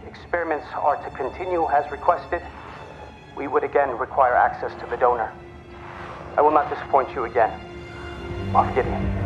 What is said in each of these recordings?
experiments are to continue as requested, we would again require access to the donor. I will not disappoint you again. Moff Gideon.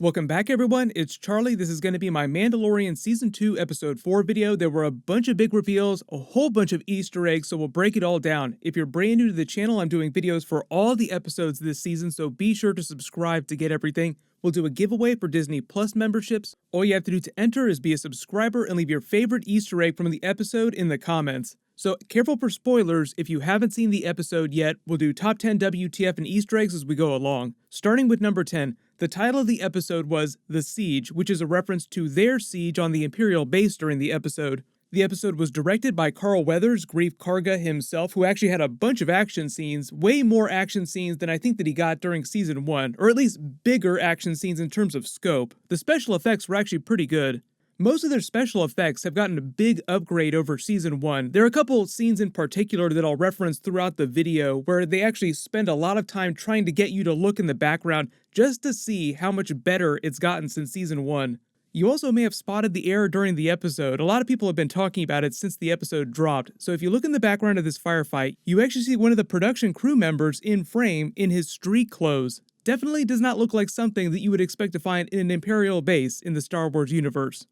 Welcome back, everyone. It's Charlie. This is going to be my Mandalorian Season 2 Episode 4 video. There were a bunch of big reveals, a whole bunch of Easter eggs, so we'll break it all down. If you're brand new to the channel, I'm doing videos for all the episodes this season, so be sure to subscribe to get everything. We'll do a giveaway for Disney Plus memberships. All you have to do to enter is be a subscriber and leave your favorite Easter egg from the episode in the comments. So careful for spoilers. If you haven't seen the episode yet, we'll do top 10 WTF and Easter eggs as we go along. Starting with number 10. The title of the episode was The Siege, which is a reference to their siege on the Imperial base during the episode. The episode was directed by Carl Weathers, Greef Karga himself, who actually had a bunch of action scenes, way more action scenes than I think that he got during Season 1, or at least bigger action scenes in terms of scope. The special effects were actually pretty good. Most of their special effects have gotten a big upgrade over Season 1. There are a couple scenes in particular that I'll reference throughout the video where they actually spend a lot of time trying to get you to look in the background just to see how much better it's gotten since Season 1. You also may have spotted the error during the episode. A lot of people have been talking about it since the episode dropped. So if you look in the background of this firefight, you actually see one of the production crew members in frame in his street clothes. Definitely does not look like something that you would expect to find in an Imperial base in the Star Wars universe.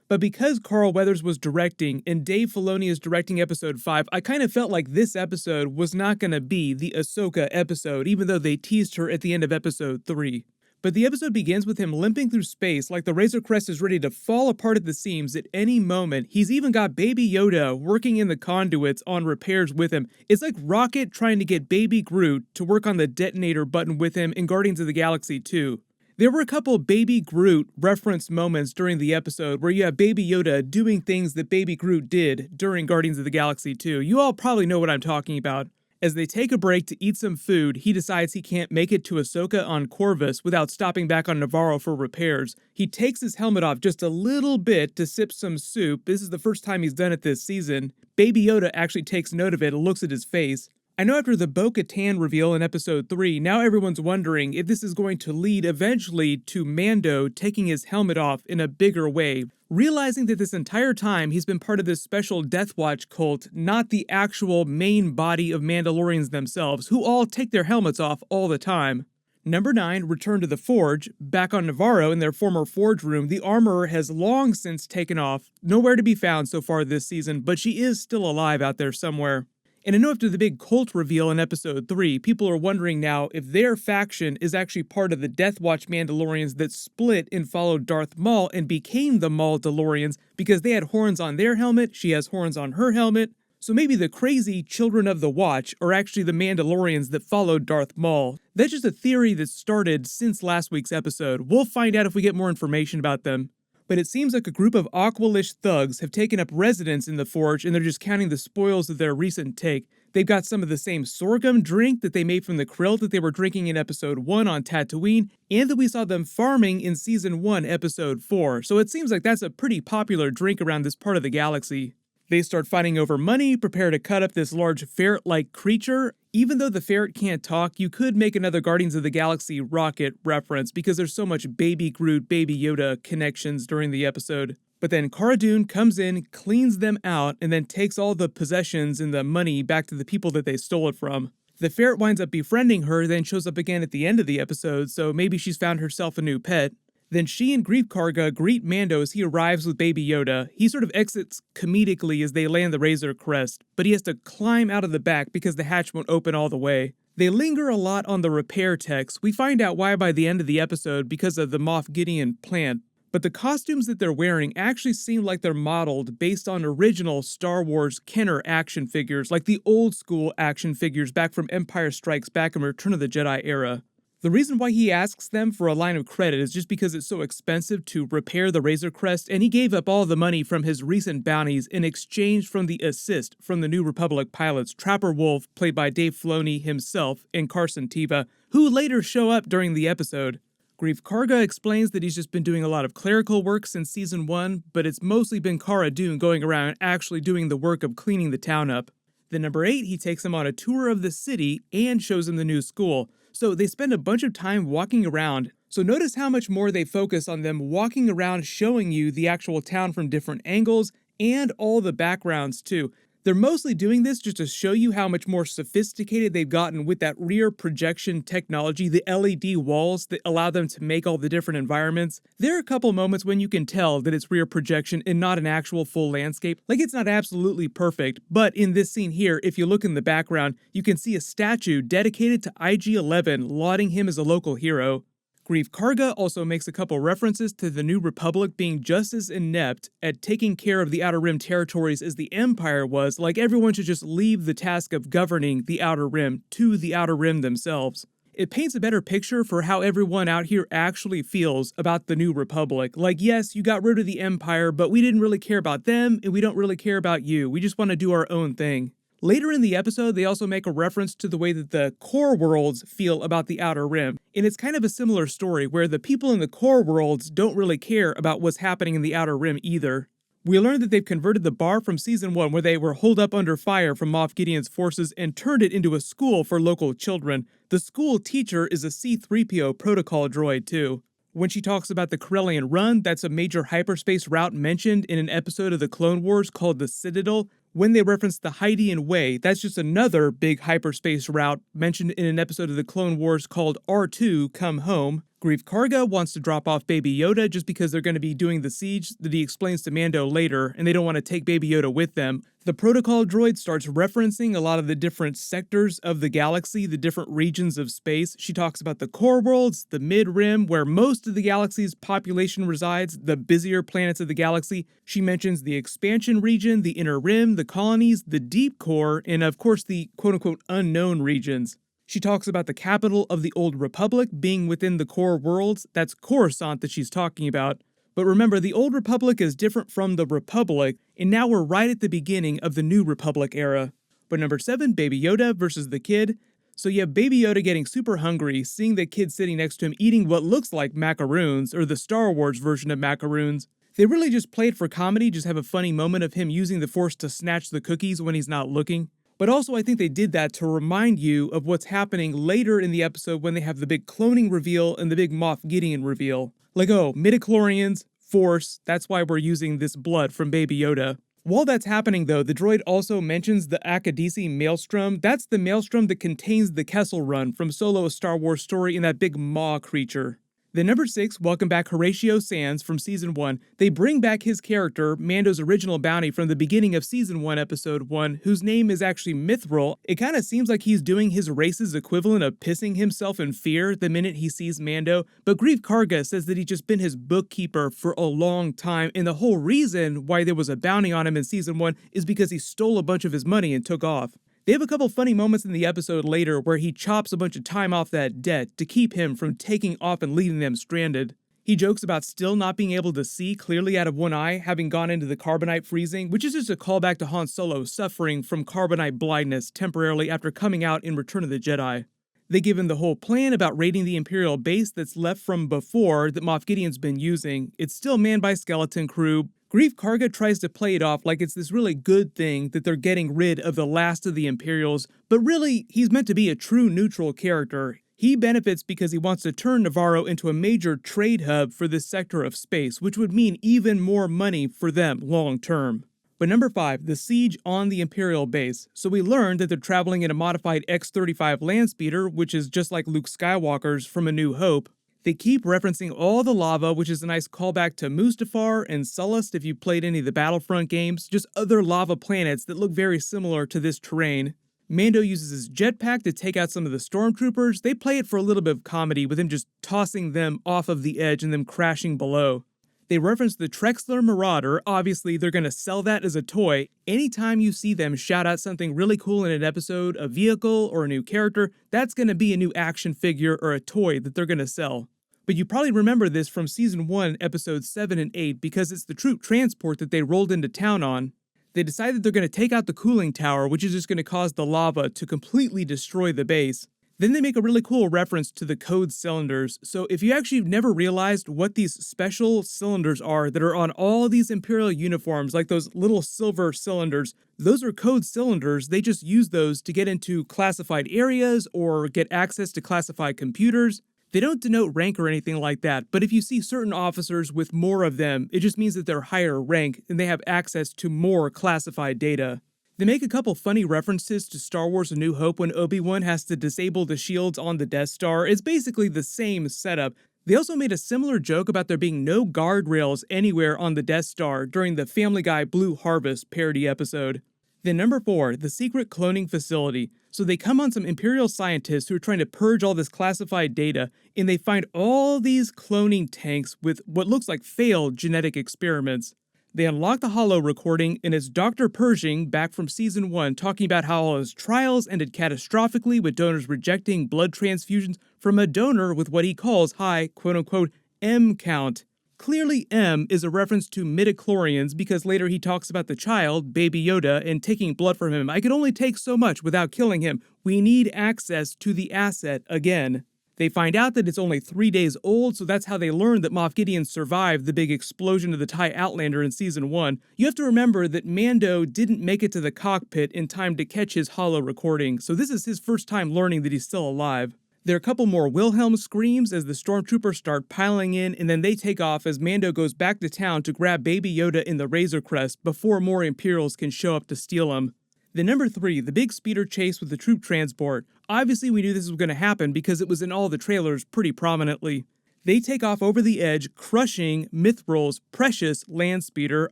But because Carl Weathers was directing and Dave Filoni is directing episode 5, I kind of felt like this episode was not going to be the Ahsoka episode, even though they teased her at the end of episode 3. But the episode begins with him limping through space like the Razor Crest is ready to fall apart at the seams at any moment. He's even got Baby Yoda working in the conduits on repairs with him. It's like Rocket trying to get Baby Groot to work on the detonator button with him in Guardians of the Galaxy 2. There were a couple Baby Groot reference moments during the episode where you have Baby Yoda doing things that Baby Groot did during Guardians of the Galaxy 2. You all probably know what I'm talking about. As they take a break to eat some food, he decides he can't make it to Ahsoka on Corvus without stopping back on Navarro for repairs. He takes his helmet off just a little bit to sip some soup. This is the first time he's done it this season. Baby Yoda actually takes note of it and looks at his face. I know after the Bo-Katan reveal in episode 3, now everyone's wondering if this is going to lead eventually to Mando taking his helmet off in a bigger way, realizing that this entire time he's been part of this special Death Watch cult, not the actual main body of Mandalorians themselves, who all take their helmets off all the time. Number 9, Return to the Forge. Back on Navarro in their former forge room, the armorer has long since taken off, nowhere to be found so far this season, but she is still alive out there somewhere. And I know after the big cult reveal in episode 3, people are wondering now if their faction is actually part of the Death Watch Mandalorians that split and followed Darth Maul and became the Maul-Delorians because they had horns on their helmet, she has horns on her helmet. So maybe the crazy Children of the Watch are actually the Mandalorians that followed Darth Maul. That's just a theory that started since last week's episode. We'll find out if we get more information about them. But it seems like a group of Aqualish thugs have taken up residence in the Forge and they're just counting the spoils of their recent take. They've got some of the same sorghum drink that they made from the krill that they were drinking in episode 1 on Tatooine, and that we saw them farming in season 1, episode 4. So it seems like that's a pretty popular drink around this part of the galaxy. They start fighting over money, prepare to cut up this large ferret-like creature. Even though the ferret can't talk, you could make another Guardians of the Galaxy Rocket reference because there's so much Baby Groot, Baby Yoda connections during the episode. But then Cara Dune comes in, cleans them out, and then takes all the possessions and the money back to the people that they stole it from. The ferret winds up befriending her, then shows up again at the end of the episode, so maybe she's found herself a new pet. Then she and Greef Karga greet Mando as he arrives with Baby Yoda. He sort of exits comedically as they land the Razor Crest, but he has to climb out of the back because the hatch won't open all the way. They linger a lot on the repair techs. We find out why by the end of the episode because of the Moff Gideon plant. But the costumes that they're wearing actually seem like they're modeled based on original Star Wars Kenner action figures, like the old school action figures back from Empire Strikes Back and Return of the Jedi era. The reason why he asks them for a line of credit is just because it's so expensive to repair the Razor Crest, and he gave up all the money from his recent bounties in exchange from the assist from the New Republic pilots Trapper Wolf, played by Dave Filoni himself, and Carson Teva, who later show up during the episode. Greef Karga explains that he's just been doing a lot of clerical work since season 1, but it's mostly been Cara Dune going around actually doing the work of cleaning the town up. Then number 8, he takes him on a tour of the city and shows him the new school. So they spend a bunch of time walking around. So notice how much more they focus on them walking around showing you the actual town from different angles and all the backgrounds too. They're mostly doing this just to show you how much more sophisticated they've gotten with that rear projection technology, the LED walls that allow them to make all the different environments. There are a couple moments when you can tell that it's rear projection and not an actual full landscape. Like, it's not absolutely perfect, but in this scene here, if you look in the background, you can see a statue dedicated to IG-11 lauding him as a local hero. Greef Karga also makes a couple references to the New Republic being just as inept at taking care of the Outer Rim territories as the Empire was, like everyone should just leave the task of governing the Outer Rim to the Outer Rim themselves. It paints a better picture for how everyone out here actually feels about the New Republic. Like, yes, you got rid of the Empire, but we didn't really care about them, and we don't really care about you. We just want to do our own thing. Later in the episode, they also make a reference to the way that the core worlds feel about the Outer Rim, and it's kind of a similar story where the people in the core worlds don't really care about what's happening in the Outer Rim either. We learned that they've converted the bar from Season 1, where they were holed up under fire from Moff Gideon's forces, and turned it into a school for local children. The school teacher is a C-3PO protocol droid too. When she talks about the Corellian Run, that's a major hyperspace route mentioned in an episode of the Clone Wars called the Citadel. When they reference the Hydean Way, that's just another big hyperspace route mentioned in an episode of the Clone Wars called R2 Come Home. Greef Karga wants to drop off Baby Yoda just because they're going to be doing the siege that he explains to Mando later, and they don't want to take Baby Yoda with them. The protocol droid starts referencing a lot of the different sectors of the galaxy, the different regions of space. She talks about the core worlds, the mid-rim, where most of the galaxy's population resides, the busier planets of the galaxy. She mentions the expansion region, the inner rim, the colonies, the deep core, and of course the quote-unquote unknown regions. She talks about the capital of the Old Republic being within the core worlds. That's Coruscant that she's talking about. But remember, the Old Republic is different from the Republic, and now we're right at the beginning of the New Republic era. But number 7, Baby Yoda versus the kid. So you have Baby Yoda getting super hungry, seeing the kid sitting next to him eating what looks like macaroons, or the Star Wars version of macaroons. They really just play it for comedy, just have a funny moment of him using the Force to snatch the cookies when he's not looking. But also, I think they did that to remind you of what's happening later in the episode when they have the big cloning reveal and the big Moff Gideon reveal. Like, oh, midichlorians, Force, that's why we're using this blood from Baby Yoda. While that's happening though, the droid also mentions the Akadisi Maelstrom. That's the Maelstrom that contains the Kessel Run from Solo: A Star Wars Story and that big maw creature. Then number 6, welcome back Horatio Sands from Season 1. They bring back his character, Mando's original bounty from the beginning of Season 1, Episode 1, whose name is actually Mithril. It kind of seems like he's doing his race's equivalent of pissing himself in fear the minute he sees Mando, but Greef Karga says that he's just been his bookkeeper for a long time, and the whole reason why there was a bounty on him in Season 1 is because he stole a bunch of his money and took off. They have a couple funny moments in the episode later where he chops a bunch of time off that debt to keep him from taking off and leaving them stranded. He jokes about still not being able to see clearly out of one eye, having gone into the carbonite freezing, which is just a callback to Han Solo suffering from carbonite blindness temporarily after coming out in Return of the Jedi. They give him the whole plan about raiding the Imperial base that's left from before that Moff Gideon's been using. It's still manned by skeleton crew. Greef Karga tries to play it off like it's this really good thing that they're getting rid of the last of the Imperials, but really, he's meant to be a true neutral character. He benefits because he wants to turn Navarro into a major trade hub for this sector of space, which would mean even more money for them long term. But number 5, the siege on the Imperial base. So we learned that they're traveling in a modified X-35 landspeeder, which is just like Luke Skywalker's from A New Hope. They keep referencing all the lava, which is a nice callback to Mustafar and Sullust if you played any of the Battlefront games, just other lava planets that look very similar to this terrain. Mando uses his jetpack to take out some of the stormtroopers. They play it for a little bit of comedy with him just tossing them off of the edge and them crashing below. They reference the Trexler Marauder. Obviously, they're going to sell that as a toy. Anytime you see them shout out something really cool in an episode, a vehicle or a new character, that's going to be a new action figure or a toy that they're going to sell. But you probably remember this from Season 1, Episodes 7 and 8, because it's the troop transport that they rolled into town on. They decided they're going to take out the cooling tower, which is just going to cause the lava to completely destroy the base. Then they make a really cool reference to the code cylinders. So if you actually never realized what these special cylinders are that are on all these Imperial uniforms, like those little silver cylinders, those are code cylinders. They just use those to get into classified areas or get access to classified computers. They don't denote rank or anything like that, but if you see certain officers with more of them, it just means that they're higher rank and they have access to more classified data. They make a couple funny references to Star Wars A New Hope when Obi-Wan has to disable the shields on the Death Star. It's basically the same setup. They also made a similar joke about there being no guardrails anywhere on the Death Star during the Family Guy Blue Harvest parody episode. Then number 4, the secret cloning facility. So they come on some Imperial scientists who are trying to purge all this classified data, and they find all these cloning tanks with what looks like failed genetic experiments. They unlock the holo recording, and it's Dr. Pershing back from Season 1 talking about how all his trials ended catastrophically with donors rejecting blood transfusions from a donor with what he calls high, quote-unquote, M count. Clearly M is a reference to midichlorians because later he talks about the child, Baby Yoda, and taking blood from him. I could only take so much without killing him. We need access to the asset again. They find out that it's only 3 days old, so that's how they learn that Moff Gideon survived the big explosion of the TIE Outlander in Season 1. You have to remember that Mando didn't make it to the cockpit in time to catch his holo recording, so this is his first time learning that he's still alive. There are a couple more Wilhelm screams as the stormtroopers start piling in, and then they take off as Mando goes back to town to grab Baby Yoda in the Razor Crest before more Imperials can show up to steal him. Then number 3, the big speeder chase with the troop transport. Obviously we knew this was going to happen because it was in all the trailers pretty prominently. They take off over the edge, crushing Mithral's precious land speeder,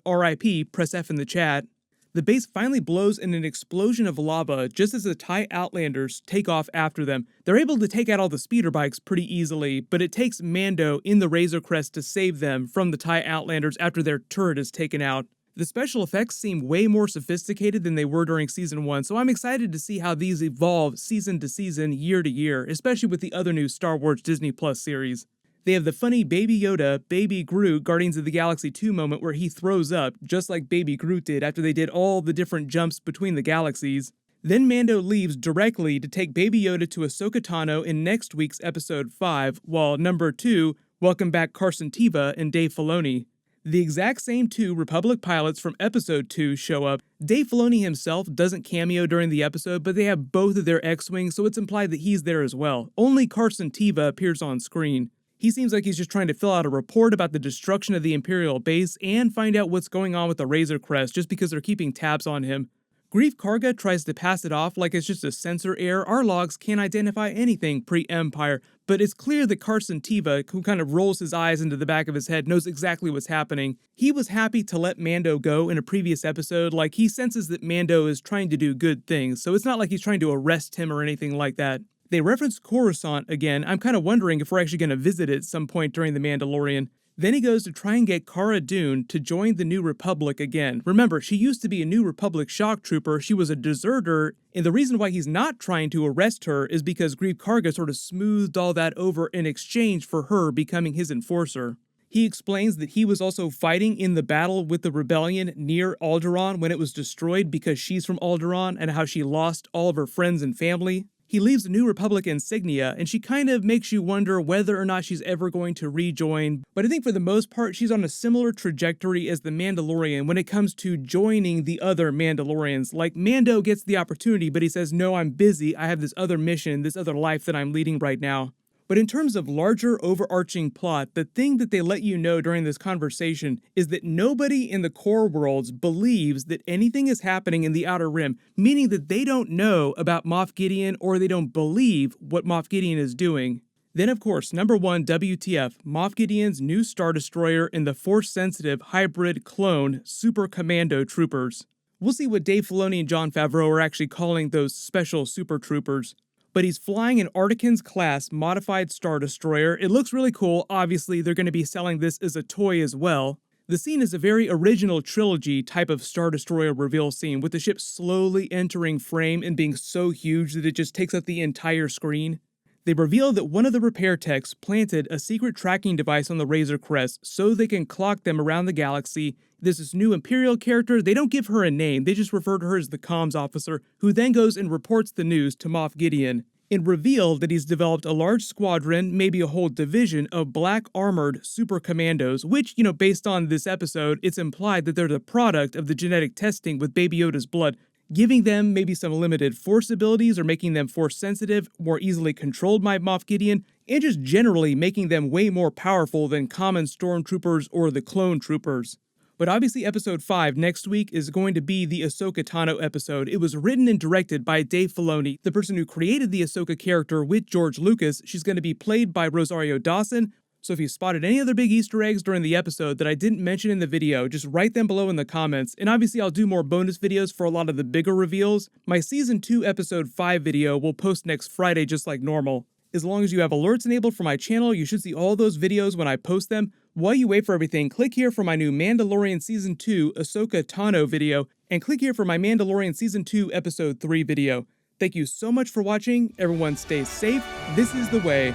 RIP, press F in the chat. The base finally blows in an explosion of lava just as the TIE Outlanders take off after them. They're able to take out all the speeder bikes pretty easily, but it takes Mando in the Razor Crest to save them from the TIE Outlanders after their turret is taken out. The special effects seem way more sophisticated than they were during Season 1, so I'm excited to see how these evolve season to season, year to year, especially with the other new Star Wars Disney Plus series. They have the funny Baby Yoda, Baby Groot, Guardians of the Galaxy 2 moment where he throws up, just like Baby Groot did after they did all the different jumps between the galaxies. Then Mando leaves directly to take Baby Yoda to Ahsoka Tano in next week's Episode 5, while number 2, welcome back Carson Teva and Dave Filoni. The exact same 2 Republic pilots from Episode 2 show up. Dave Filoni himself doesn't cameo during the episode, but they have both of their X-Wings, so it's implied that he's there as well. Only Carson Teva appears on screen. He seems like he's just trying to fill out a report about the destruction of the Imperial base and find out what's going on with the Razor Crest just because they're keeping tabs on him. Greef Karga tries to pass it off like it's just a sensor error. Our logs can't identify anything pre-Empire, but it's clear that Carson Teva, who kind of rolls his eyes into the back of his head, knows exactly what's happening. He was happy to let Mando go in a previous episode, like he senses that Mando is trying to do good things, so it's not like he's trying to arrest him or anything like that. They reference Coruscant again. I'm kind of wondering if we're actually going to visit it at some point during The Mandalorian. Then he goes to try and get Cara Dune to join the New Republic again. Remember, she used to be a New Republic shock trooper, she was a deserter, and the reason why he's not trying to arrest her is because Greef Karga sort of smoothed all that over in exchange for her becoming his enforcer. He explains that he was also fighting in the battle with the rebellion near Alderaan when it was destroyed because she's from Alderaan and how she lost all of her friends and family. He leaves the New Republic insignia, and she kind of makes you wonder whether or not she's ever going to rejoin, but I think for the most part she's on a similar trajectory as the Mandalorian when it comes to joining the other Mandalorians. Like, Mando gets the opportunity, but he says, no, I'm busy, I have this other mission, this other life that I'm leading right now. But in terms of larger overarching plot, the thing that they let you know during this conversation is that nobody in the core worlds believes that anything is happening in the Outer Rim, meaning that they don't know about Moff Gideon or they don't believe what Moff Gideon is doing. Then of course, number 1, WTF, Moff Gideon's new Star Destroyer and the Force-sensitive hybrid clone Super Commando Troopers. We'll see what Dave Filoni and Jon Favreau are actually calling those special Super Troopers. But he's flying an Artican's class modified Star Destroyer. It looks really cool. Obviously, they're going to be selling this as a toy as well. The scene is a very original trilogy type of Star Destroyer reveal scene, with the ship slowly entering frame and being so huge that it just takes up the entire screen. They reveal that one of the repair techs planted a secret tracking device on the Razor Crest so they can clock them around the galaxy. There's this new Imperial character. They don't give her a name, they just refer to her as the comms officer, who then goes and reports the news to Moff Gideon, and reveal that he's developed a large squadron, maybe a whole division, of black armored super commandos, which, based on this episode, it's implied that they're the product of the genetic testing with Baby Yoda's blood. giving them maybe some limited force abilities or making them force sensitive, more easily controlled by Moff Gideon, and just generally making them way more powerful than common stormtroopers or the clone troopers. But obviously episode 5 next week is going to be the Ahsoka Tano episode. It was written and directed by Dave Filoni, the person who created the Ahsoka character with George Lucas. She's going to be played by Rosario Dawson. So if you spotted any other big Easter eggs during the episode that I didn't mention in the video, just write them below in the comments, and obviously I'll do more bonus videos for a lot of the bigger reveals. My Season 2 Episode 5 video will post next Friday just like normal. As long as you have alerts enabled for my channel, you should see all those videos when I post them. While you wait for everything, click here for my new Mandalorian Season 2 Ahsoka Tano video, and click here for my Mandalorian Season 2 Episode 3 video. Thank you so much for watching, everyone stay safe, this is the way.